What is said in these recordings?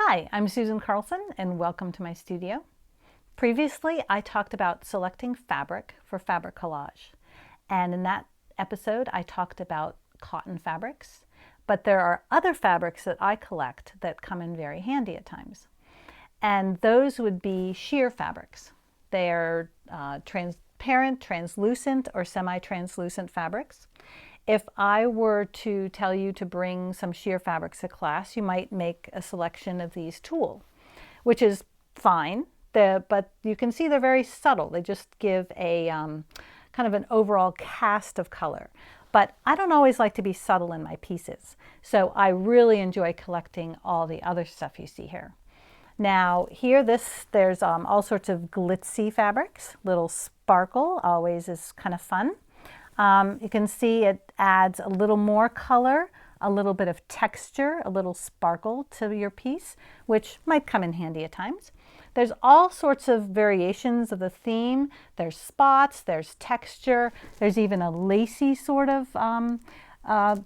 Hi, I'm Susan Carlson and welcome to my studio. Previously, I talked about selecting fabric for fabric collage. And in that episode, I talked about cotton fabrics, but there are other fabrics that I collect that come in very handy at times. And those would be sheer fabrics. They're transparent, translucent, or semi-translucent fabrics. If I were to tell you to bring some sheer fabrics to class, you might make a selection of these tulle, which is fine, but you can see they're very subtle. They just give a kind of an overall cast of color. But I don't always like to be subtle in my pieces, so I really enjoy collecting all the other stuff you see here. Now here, there's all sorts of glitzy fabrics. Little sparkle always is kind of fun. You can see it adds a little more color, a little bit of texture, a little sparkle to your piece, which might come in handy at times. There's all sorts of variations of the theme. There's spots, there's texture, there's even a lacy sort of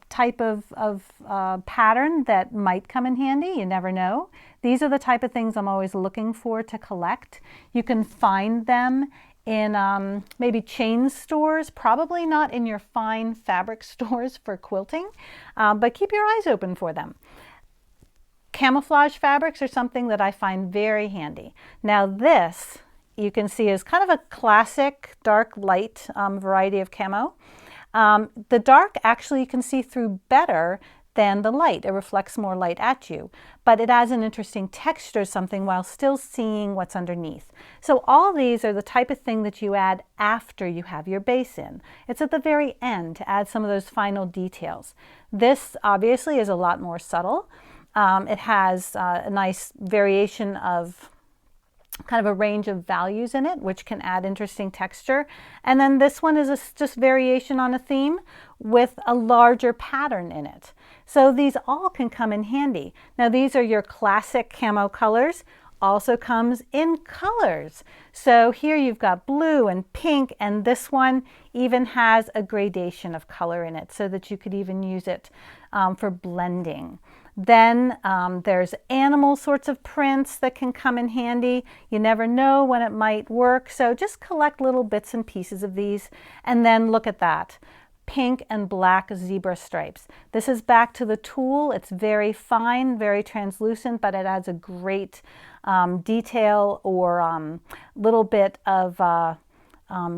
type of pattern that might come in handy. You never know. These are the type of things I'm always looking for to collect. You can find them in maybe chain stores, probably not in your fine fabric stores for quilting, but keep your eyes open for them. Camouflage fabrics are something that I find very handy. Now this, you can see, is kind of a classic dark light variety of camo. The dark actually you can see through better than the light. It reflects more light at you, but it adds an interesting texture to something while still seeing what's underneath. So all these are the type of thing that you add after you have your base in. It's at the very end to add some of those final details. This obviously is a lot more subtle. It has a nice variation of kind of a range of values in it, which can add interesting texture. And then this one is just variation on a theme with a larger pattern in it. So these all can come in handy. Now these are your classic camo colors, also comes in colors. So here you've got blue and pink, and this one even has a gradation of color in it so that you could even use it for blending. Then there's animal sorts of prints that can come in handy. You never know when it might work, so just collect little bits and pieces of these, and then look at that. Pink and black zebra stripes. This is back to the tulle. It's very fine, very translucent, but it adds a great detail or little bit of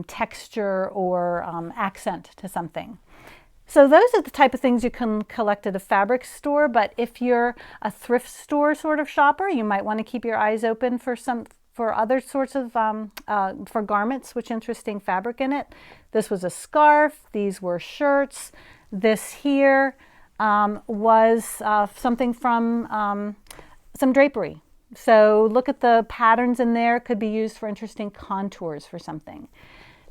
texture or accent to something. So those are the type of things you can collect at a fabric store, but if you're a thrift store sort of shopper, you might want to keep your eyes open for other sorts of, for garments with interesting fabric in it. This was a scarf, these were shirts. This here was something from some drapery. So look at the patterns in there, could be used for interesting contours for something.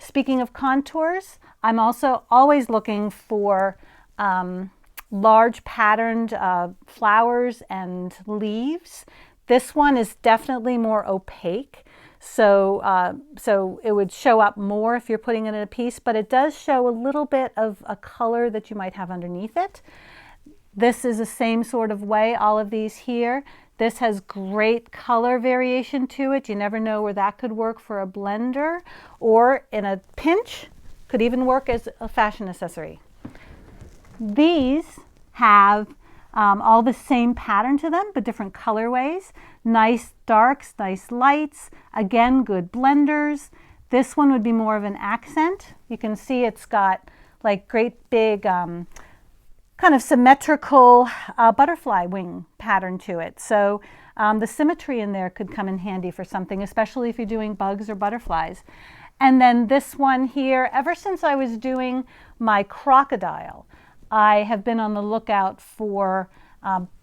Speaking of contours, I'm also always looking for large patterned flowers and leaves. This one is definitely more opaque, so it would show up more if you're putting it in a piece, but it does show a little bit of a color that you might have underneath it. This is the same sort of way, all of these here. This has great color variation to it. You never know where that could work for a blender, or in a pinch, could even work as a fashion accessory. These have all the same pattern to them, but different colorways. Nice darks, nice lights. Again, good blenders. This one would be more of an accent. You can see it's got like great big kind of symmetrical butterfly wing pattern to it. So the symmetry in there could come in handy for something, especially if you're doing bugs or butterflies. And then this one here, ever since I was doing my crocodile, I have been on the lookout for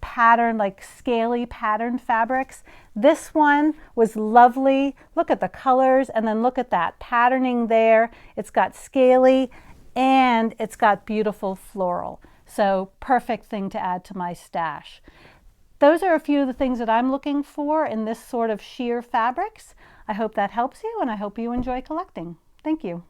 pattern, like scaly patterned fabrics. This one was lovely. Look at the colors, and then look at that patterning there. It's got scaly and it's got beautiful floral. So perfect thing to add to my stash. Those are a few of the things that I'm looking for in this sort of sheer fabrics. I hope that helps you, and I hope you enjoy collecting. Thank you.